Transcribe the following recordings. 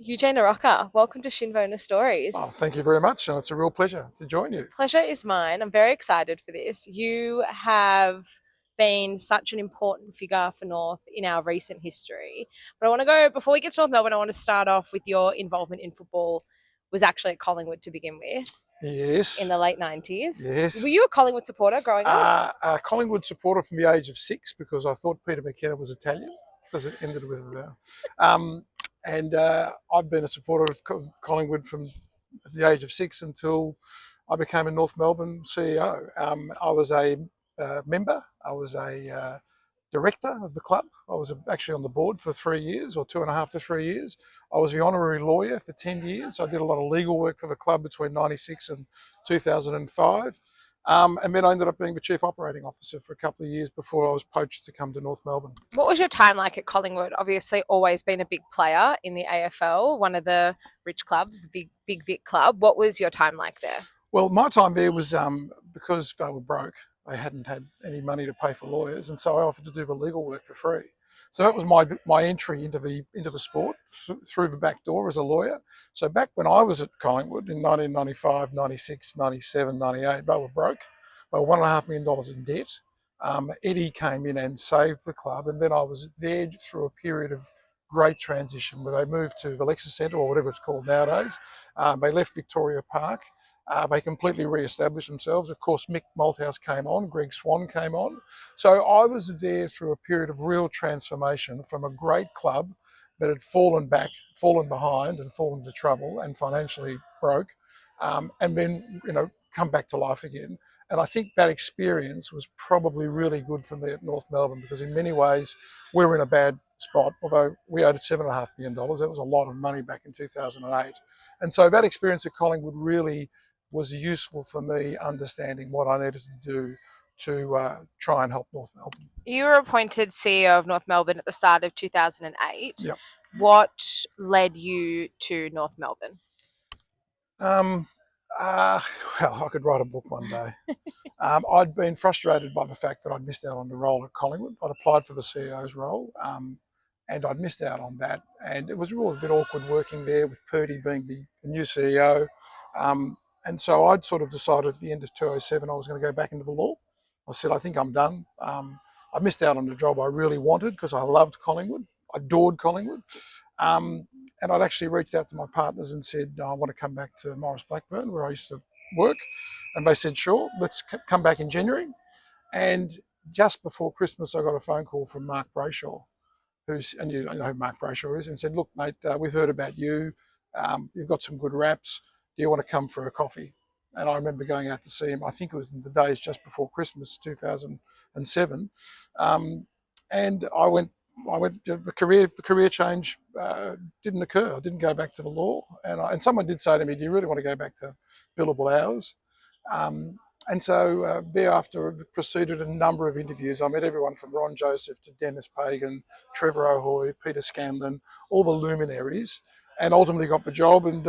Eugene Arocca, welcome to Shinboner Oh, Stories. thank you very much, and it's a real pleasure to join you. Pleasure is mine. I'm very excited for this. You have been such an important figure for North in our recent history. But I want to go, before we get to North Melbourne, I want to start off with your involvement in football was actually at Collingwood to begin with in Yes, the late 90s. Were yes. you a Collingwood supporter growing up? A Collingwood supporter from the age of 6 because I thought Peter McKenna was Italian because it ended with um, and I've been a supporter of Collingwood from the age of 6 until I became a North Melbourne CEO. I was a member. I was a director of the club. I was actually on the board for 3 years, or 2.5 to 3 years. I was the honorary lawyer for 10 years. I did a lot of legal work for the club between 96 and 2005. And then I ended up being the chief operating officer for a couple of years before I was poached to come to North Melbourne. What was your time like at Collingwood? Obviously, always been a big player in the AFL, one of the rich clubs, the Big Vic club. What was your time like there? Well, my time there was because they were broke. They hadn't had any money to pay for lawyers, and so I offered to do the legal work for free. So that was my entry into the sport through the back door as a lawyer. So back when I was at Collingwood in 1995, 96, 97, 98, they were broke. They were $1.5 million in debt. Eddie came in and saved the club, and then I was there through a period of great transition where they moved to the Lexus Centre, or whatever it's called nowadays. They left Victoria Park. They completely re-established themselves. Of course, Mick Malthouse came on, Greg Swan came on. So I was there through a period of real transformation from a great club that had fallen back, fallen behind, and fallen into trouble and financially broke, and then come back to life again. And I think that experience was probably really good for me at North Melbourne because in many ways we were in a bad spot, although we owed $7.5 million. That was a lot of money back in 2008. And so that experience at Collingwood really was useful for me understanding what I needed to do to try and help North Melbourne. You were appointed CEO of North Melbourne at the start of 2008. Yep. What led you to North Melbourne? Um, well, I could write a book one day. I'd been frustrated by the fact that I'd missed out on the role at Collingwood. I'd applied for the CEO's role, and I'd missed out on that. And it was really a bit awkward working there with Purdy being the new CEO. And so I'd sort of decided at the end of 2007 I was going to go back into the law. I said, I think I'm done. I missed out on the job I really wanted because I loved Collingwood. I adored Collingwood. And I'd actually reached out to my partners and said, I want to come back to Morris Blackburn, where I used to work. And they said, sure, let's come back in January. And just before Christmas, I got a phone call from Mark Brayshaw, and you know who Mark Brayshaw is, and said, look, mate, we've heard about you. You've got some good raps. Do you want to come for a coffee? And I remember going out to see him. I think it was in the days just before Christmas, 2007. And I went. The career change didn't occur. I didn't go back to the law, and someone did say to me, "Do you really want to go back to billable hours?" And so thereafter proceeded a number of interviews. I met everyone from Ron Joseph to Dennis Pagan, Trevor O'Hoy, Peter Scanlon, all the luminaries, and ultimately got the job and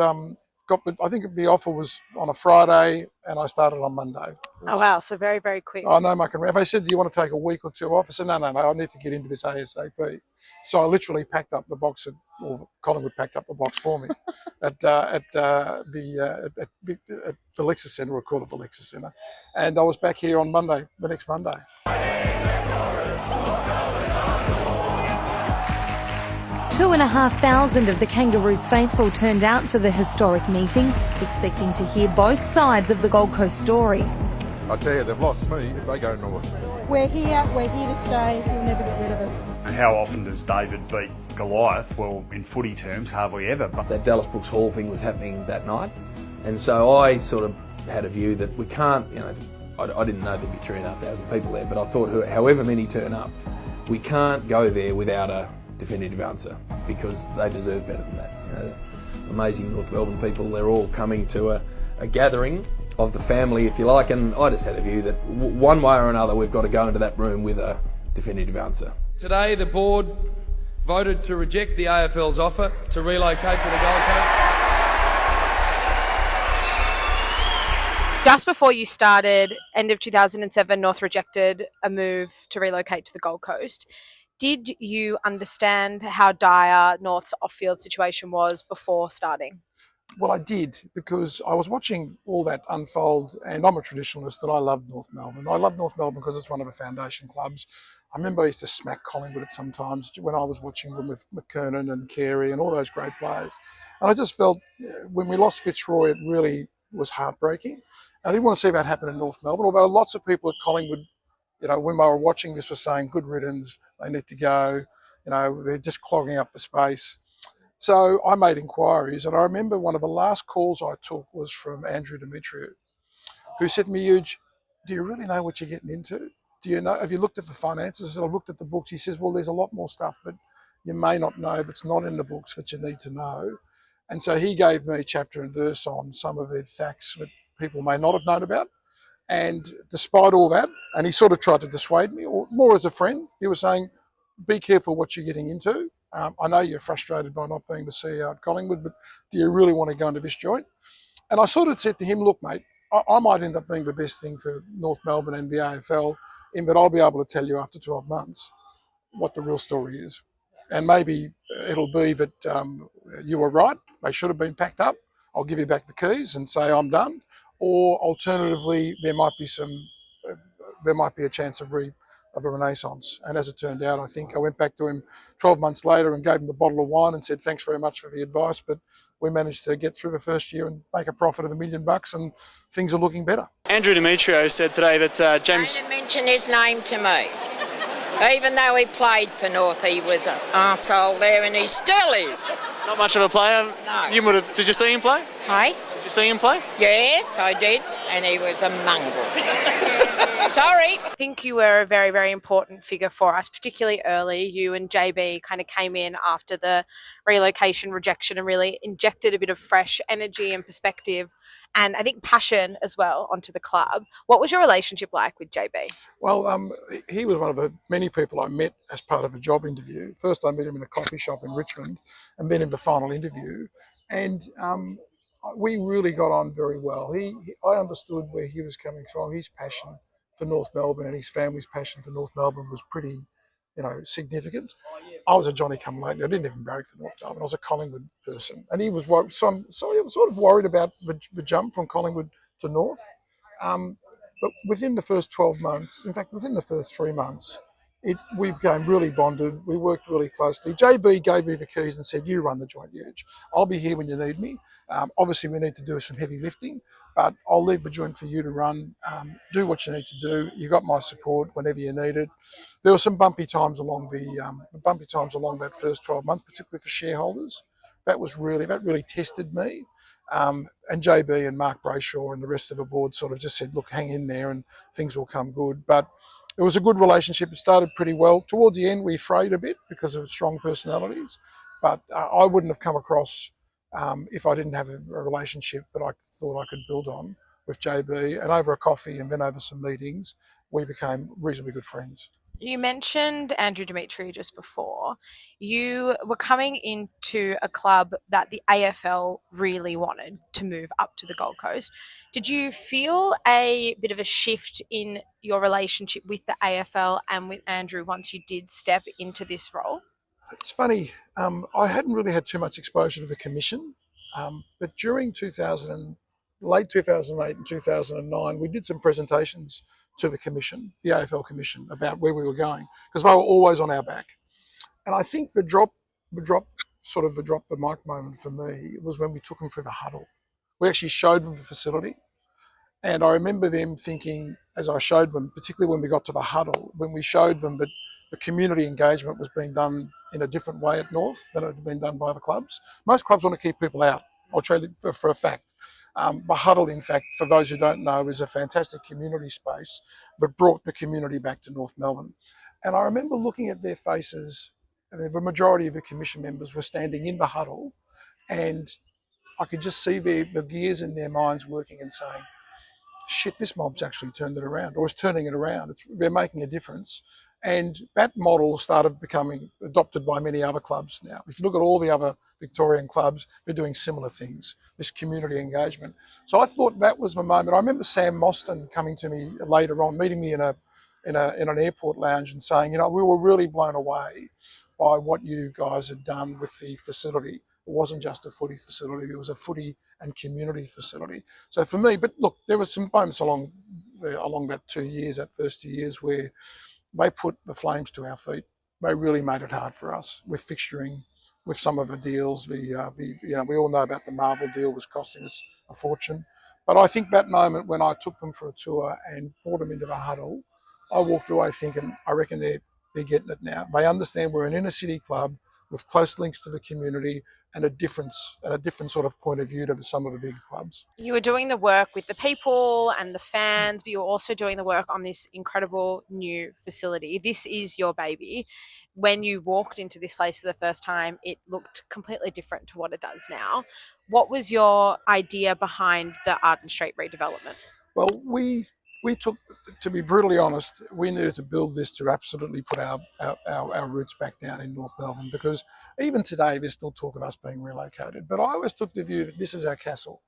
I think the offer was on a Friday and I started on Monday. Oh, wow. So very, very quick. I know, Mark. If they said, do you want to take a week or two off? I said, no, I need to get into this ASAP. So I literally packed up the box, or Collingwood packed up the box for me at the Lexus Centre, or call it the Lexus Centre. And I was back here on Monday, the next Monday. 2,500 of the Kangaroos faithful turned out for the historic meeting, expecting to hear both sides of the Gold Coast story. I tell you, they've lost me if they go north. We're here to stay, you'll never get rid of us. And how often does David beat Goliath? Well, in footy terms, hardly ever. But that Dallas Brooks Hall thing was happening that night, and so I sort of had a view that we can't, I didn't know there'd be 3,500 people there, but I thought however many turn up, we can't go there without a definitive answer, because they deserve better than that. Amazing North Melbourne people, they're all coming to a gathering of the family, if you like, and I just had a view that one way or another we've got to go into that room with a definitive answer. Today the board voted to reject the AFL's offer to relocate to the Gold Coast. Just before you started, end of 2007, North rejected a move to relocate to the Gold Coast. Did you understand how dire North's off-field situation was before starting? Well, I did, because I was watching all that unfold, and I'm a traditionalist and I love North Melbourne. I love North Melbourne because it's one of the foundation clubs. I remember I used to smack Collingwood at sometimes when I was watching them with McKernan and Carey and all those great players. And I just felt when we lost Fitzroy, it really was heartbreaking. I didn't want to see that happen in North Melbourne, although lots of people at Collingwood, when they were watching this, were saying, good riddance, they need to go, they're just clogging up the space. So I made inquiries, and I remember one of the last calls I took was from Andrew Demetriou, who said to me, Huge, do you really know what you're getting into? Do you know, have you looked at the finances? I said, I've looked at the books. He says, well, there's a lot more stuff that you may not know that's not in the books that you need to know. And so he gave me chapter and verse on some of the facts that people may not have known about. And despite all that, and he sort of tried to dissuade me, or more as a friend, he was saying, be careful what you're getting into. I know you're frustrated by not being the CEO at Collingwood, but do you really want to go into this joint? And I sort of said to him, look, mate, I might end up being the best thing for North Melbourne and the AFL, in that I'll be able to tell you after 12 months what the real story is. And maybe it'll be that you were right, they should have been packed up. I'll give you back the keys and say I'm done. Or alternatively, there might be a chance of a renaissance. And as it turned out, I think I went back to him 12 months later and gave him a bottle of wine and said, thanks very much for the advice, but we managed to get through the first year and make a profit of $1 million, and things are looking better. Andrew Demetriou said today that James... Don't mention his name to me. Even though he played for North, he was an arsehole there, and he still is. Not much of a player? No. Did you see him play? Hey? Did you see him play? Yes, I did, and he was a mongrel. Sorry. I think you were a very, very important figure for us, particularly early. You and JB kind of came in after the relocation rejection and really injected a bit of fresh energy and perspective, and I think passion as well, onto the club. What was your relationship like with JB? Well, he was one of the many people I met as part of a job interview. First I met him in a coffee shop in Richmond, and then in the final interview. And we really got on very well. I understood where he was coming from. His passion for North Melbourne and his family's passion for North Melbourne was pretty, significant. I was a Johnny-come-lately. I didn't even barrack for North Melbourne. I was a Collingwood person, and he was worried. So he was sort of worried about the jump from Collingwood to North. But within the first 12 months, in fact, within the first 3 months, we became really bonded. We worked really closely. JB gave me the keys and said, you run the joint, Huge. I'll be here when you need me. Obviously, we need to do some heavy lifting, but I'll leave the joint for you to run. Do what you need to do. You got my support whenever you need it. There were some bumpy times along that first 12 months, particularly for shareholders. That really tested me. And JB and Mark Brayshaw and the rest of the board sort of just said, look, hang in there and things will come good. But it was a good relationship. It started pretty well. Towards the end, we frayed a bit because of strong personalities, but I wouldn't have come across if I didn't have a relationship that I thought I could build on with JB. And over a coffee and then over some meetings, we became reasonably good friends. You mentioned Andrew Demetriou just before. You were coming into a club that the AFL really wanted to move up to the Gold Coast. Did you feel a bit of a shift in your relationship with the AFL and with Andrew once you did step into this role? It's funny, I hadn't really had too much exposure to the Commission, but during late 2008 and 2009, we did some presentations to the Commission, the AFL Commission, about where we were going, because they were always on our back. And I think the drop the mic moment for me was when we took them through the huddle. We actually showed them the facility, and I remember them thinking, as I showed them, particularly when we got to the huddle, when we showed them that the community engagement was being done in a different way at North than it had been done by the clubs. Most clubs want to keep people out. I'll tell you for a fact. The huddle, in fact, for those who don't know, is a fantastic community space that brought the community back to North Melbourne. And I remember looking at their faces, and the majority of the Commission members were standing in the huddle, and I could just see the gears in their minds working and saying, shit, this mob's actually turned it around, or is turning it around. They're making a difference. And that model started becoming adopted by many other clubs now. If you look at all the other Victorian clubs, they're doing similar things, this community engagement. So I thought that was the moment. I remember Sam Mostyn coming to me later on, meeting me in in an airport lounge and saying, we were really blown away by what you guys had done with the facility. It wasn't just a footy facility, it was a footy and community facility. So for me, but look, there were some moments along that 2 years, that first 2 years, where they put the flames to our feet. They really made it hard for us with fixturing, with some of the deals. We all know about the Marvel deal was costing us a fortune. But I think that moment when I took them for a tour and brought them into the huddle, I walked away thinking, I reckon they're getting it now. They understand we're an inner city club with close links to the community and a different sort of point of view to some of the big clubs. You were doing the work with the people and the fans, but you were also doing the work on this incredible new facility. This is your baby. When you walked into this place for the first time, it looked completely different to what it does now. What was your idea behind the Arden Street redevelopment? Well, we took, to be brutally honest, we needed to build this to absolutely put our roots back down in North Melbourne, because even today there's still talk of us being relocated. But I always took the view that this is our castle.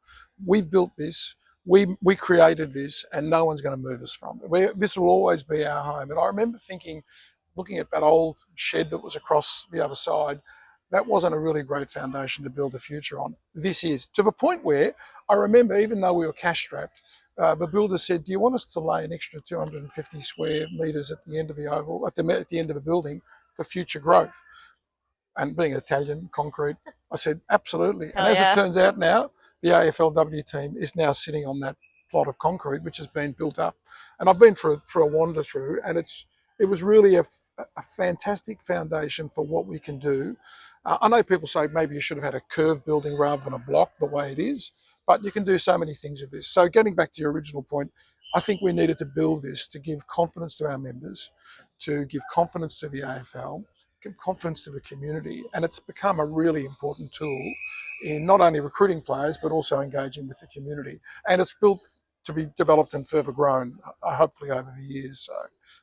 We've built this, we created this, and no one's going to move us from it. This will always be our home. And I remember thinking, looking at that old shed that was across the other side, that wasn't a really great foundation to build a future on. This is, to the point where I remember, even though we were cash strapped, the builder said, do you want us to lay an extra 250 square metres at the end of the oval, at the end of the building for future growth? And being Italian, concrete, I said, absolutely. And as it turns out now, the AFLW team is now sitting on that plot of concrete, which has been built up. And I've been for a wander through, and it was really a fantastic foundation for what we can do. I know people say maybe you should have had a curved building rather than a block the way it is, but you can do so many things with this. So getting back to your original point, I think we needed to build this to give confidence to our members, to give confidence to the AFL, give confidence to the community, and it's become a really important tool in not only recruiting players but also engaging with the community. And it's built to be developed and further grown, hopefully over the years.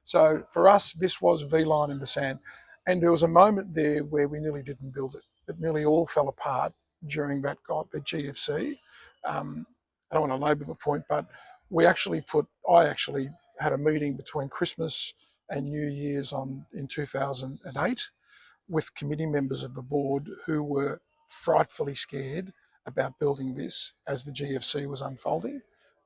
So for us, this was the line in the sand. And there was a moment there where we nearly didn't build it. It nearly all fell apart during the GFC. I don't want to labour the point, but I actually had a meeting between Christmas and New Year's in 2008 with committee members of the board who were frightfully scared about building this as the GFC was unfolding.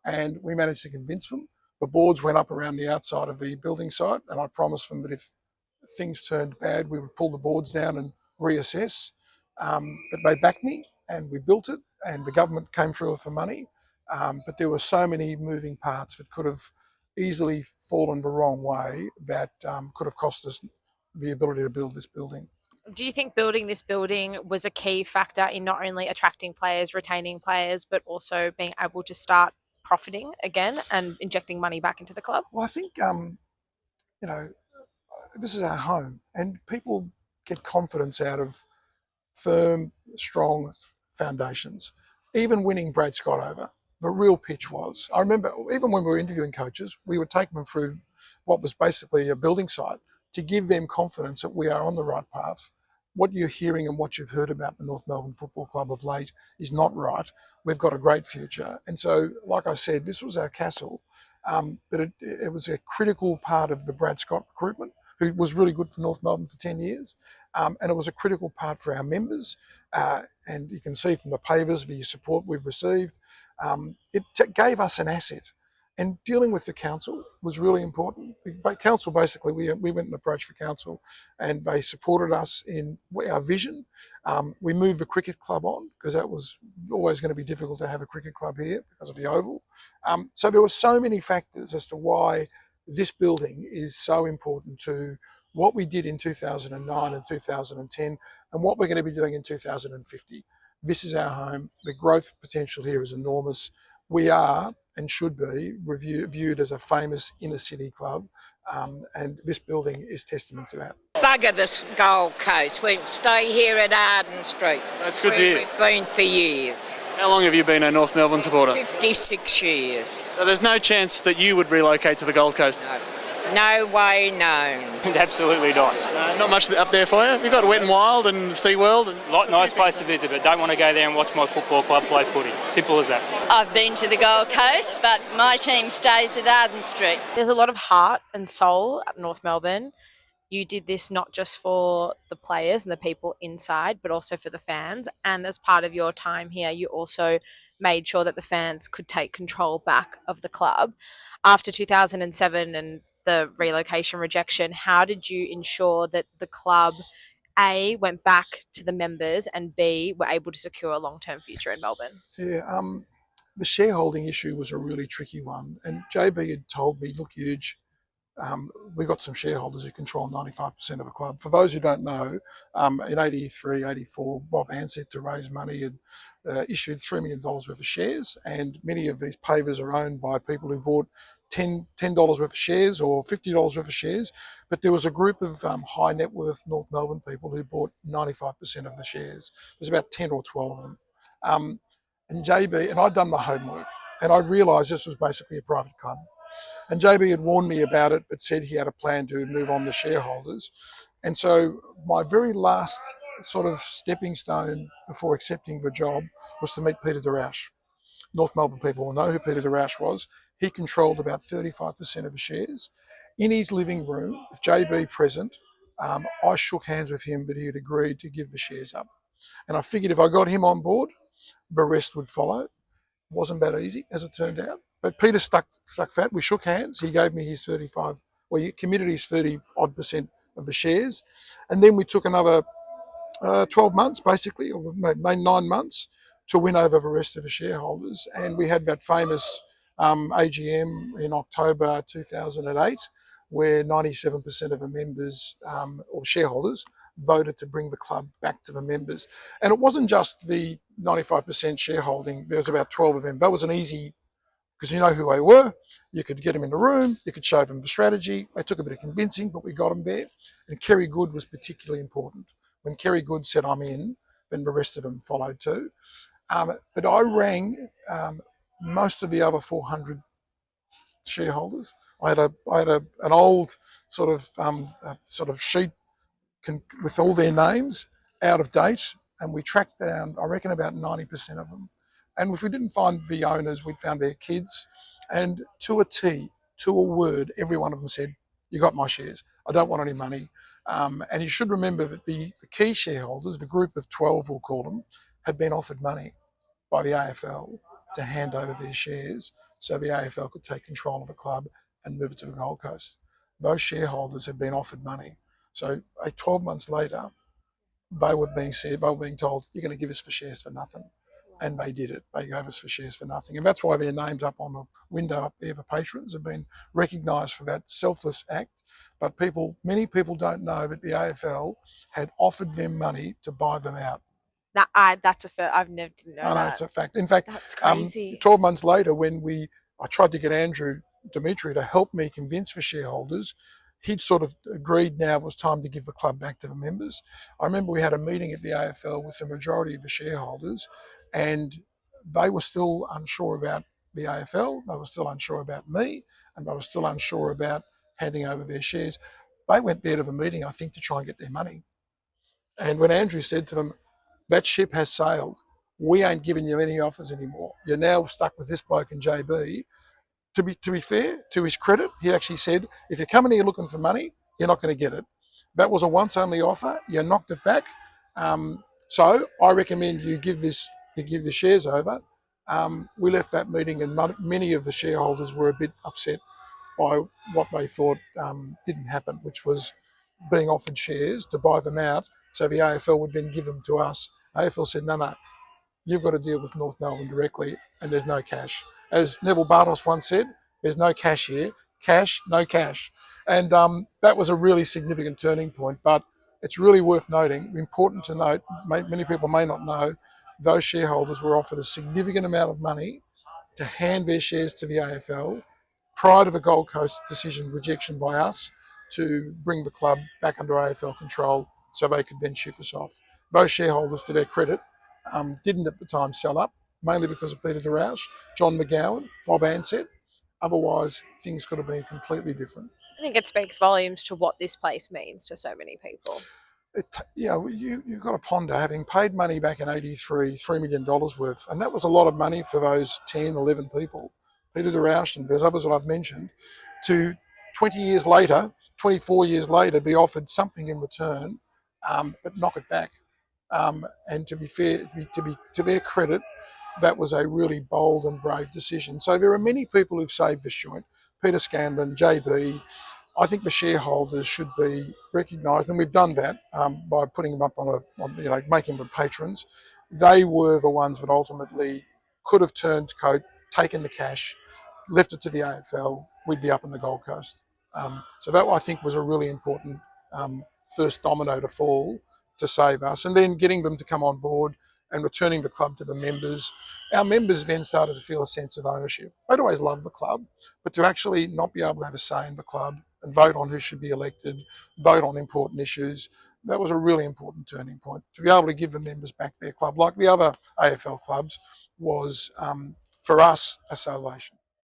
And we managed to convince them. The boards went up around the outside of the building site, and I promised them that if things turned bad, we would pull the boards down and reassess. But they backed me, and we built it, and the government came through with the money. But there were so many moving parts that could have easily fallen the wrong way that could have cost us the ability to build this building. Do you think building this building was a key factor in not only attracting players, retaining players, but also being able to start profiting again and injecting money back into the club? Well, I think, this is our home, and people get confidence out of firm, strong foundations. Even winning Brad Scott over, the real pitch was, I remember even when we were interviewing coaches, we would take them through what was basically a building site to give them confidence that we are on the right path. What you're hearing and what you've heard about the North Melbourne Football Club of late is not right. We've got a great future. And so, like I said, this was our castle, but it was a critical part of the Brad Scott recruitment, who was really good for North Melbourne for 10 years. And it was a critical part for our members. And you can see from the pavers, the support we've received, it gave us an asset. And dealing with the council was really important. Council, basically, we went and approached the council, and they supported us in our vision. We moved the cricket club on because that was always going to be difficult to have a cricket club here because of the oval. So there were so many factors as to why this building is so important to what we did in 2009 and 2010 and what we're going to be doing in 2050. This is our home. The growth potential here is enormous. We are and should be viewed as a famous inner city club, and this building is testament to that. Bugger this Gold Coast. We stay here at Arden Street. That's good to hear. We've been for years. How long have you been a North Melbourne supporter? 56 years. So there's no chance that you would relocate to the Gold Coast? No. No way known. Absolutely not. Not much up there for you. You've got Wet and Wild and SeaWorld. And Nice place to visit, but don't want to go there and watch my football club play footy. Simple as that. I've been to the Gold Coast, but my team stays at Arden Street. There's a lot of heart and soul at North Melbourne. You did this not just for the players and the people inside, but also for the fans. And as part of your time here, you also made sure that the fans could take control back of the club. After 2007 and the relocation rejection, how did you ensure that the club, A, went back to the members, and B, were able to secure a long-term future in Melbourne? Yeah, the shareholding issue was a really tricky one. And JB had told me, look, Huge, we've got some shareholders who control 95% of the club. For those who don't know, in 83, 84, Bob Ansett, to raise money, had issued $3 million worth of shares, and many of these pavers are owned by people who bought $10 worth of shares or $50 worth of shares. But there was a group of high net worth North Melbourne people who bought 95% of the shares. There's about 10 or 12 of them. And JB, and I'd done my homework, and I realised this was basically a private club. And JB had warned me about it, but said he had a plan to move on to shareholders. And so my very last sort of stepping stone before accepting the job was to meet Peter Darash. North Melbourne people will know who Peter Darash was. He controlled about 35% of the shares. In his living room, with JB present, I shook hands with him, but he had agreed to give the shares up. And I figured if I got him on board, the rest would follow. It wasn't that easy, as it turned out. But Peter stuck fat. We shook hands. He gave me his 35, well, he committed his 30-odd% of the shares. And then we took another 12 months, basically, or maybe 9 months, to win over the rest of the shareholders. And we had that famous AGM in October 2008, where 97% of the members or shareholders voted to bring the club back to the members. And it wasn't just the 95% shareholding. There was about 12 of them. That was an easy, because you know who they were. You could get them in the room. You could show them the strategy. They took a bit of convincing, but we got them there. And Kerry Good was particularly important. When Kerry Good said, I'm in, then the rest of them followed too. But I rang most of the other 400 shareholders. I had an old sort of sheet with all their names, out of date, and we tracked down, I reckon, about 90% of them. And if we didn't find the owners, we'd found their kids. And to a T, to a word, every one of them said, you got my shares. I don't want any money. And you should remember that the key shareholders, the group of 12, we'll call them, had been offered money by the AFL to hand over their shares so the AFL could take control of the club and move it to the Gold Coast. Those shareholders had been offered money. So 12 months later, they were being told, you're going to give us for shares for nothing. And they did it. They gave us for shares for nothing. And that's why their names up on the window up there, the patrons, have been recognised for that selfless act. But many people don't know that the AFL had offered them money to buy them out. That's a fact. I've never didn't know that. I know, it's a fact. In fact, that's crazy. 12 months later, when I tried to get Andrew Dimitri to help me convince the shareholders, he'd sort of agreed now it was time to give the club back to the members. I remember we had a meeting at the AFL with the majority of the shareholders, and they were still unsure about the AFL, they were still unsure about me, and they were still unsure about handing over their shares. They went there to the meeting, I think, to try and get their money. And when Andrew said to them, that ship has sailed, we ain't giving you any offers anymore. You're now stuck with this bloke and JB. To be fair, to his credit, he actually said, if you're coming here looking for money, you're not going to get it. That was a once-only offer. You knocked it back. So I recommend you give the shares over. We left that meeting, and many of the shareholders were a bit upset by what they thought didn't happen, which was being offered shares to buy them out so the AFL would then give them to us. AFL said, no, you've got to deal with North Melbourne directly, and there's no cash. As Neville Bartos once said, there's no cash here. Cash, no cash. And that was a really significant turning point, but it's really worth noting, important to note, many people may not know, those shareholders were offered a significant amount of money to hand their shares to the AFL prior to the Gold Coast decision rejection by us to bring the club back under AFL control so they could then ship us off. Those shareholders, to their credit, didn't at the time sell up, mainly because of Peter Darash, John McGowan, Bob Ansett. Otherwise, things could have been completely different. I think it speaks volumes to what this place means to so many people. You've got to ponder, having paid money back in '83, $3 million worth, and that was a lot of money for those 10, 11 people, Peter de Rausch and there's others that I've mentioned, to 20 years later, 24 years later, be offered something in return, but knock it back. And to be fair, to their credit, that was a really bold and brave decision. So there are many people who've saved this joint. Peter Scanlon, JB. I think the shareholders should be recognised, and we've done that by putting them up making them patrons. They were the ones that ultimately could have turned coat, taken the cash, left it to the AFL. We'd be up in the Gold Coast. So that I think was a really important first domino to fall to save us, and then getting them to come on board and returning the club to the members. Our members then started to feel a sense of ownership. They'd always loved the club, but to actually not be able to have a say in the club and vote on who should be elected, vote on important issues, that was a really important turning point. To be able to give the members back their club, like the other AFL clubs, was, for us, a salvation.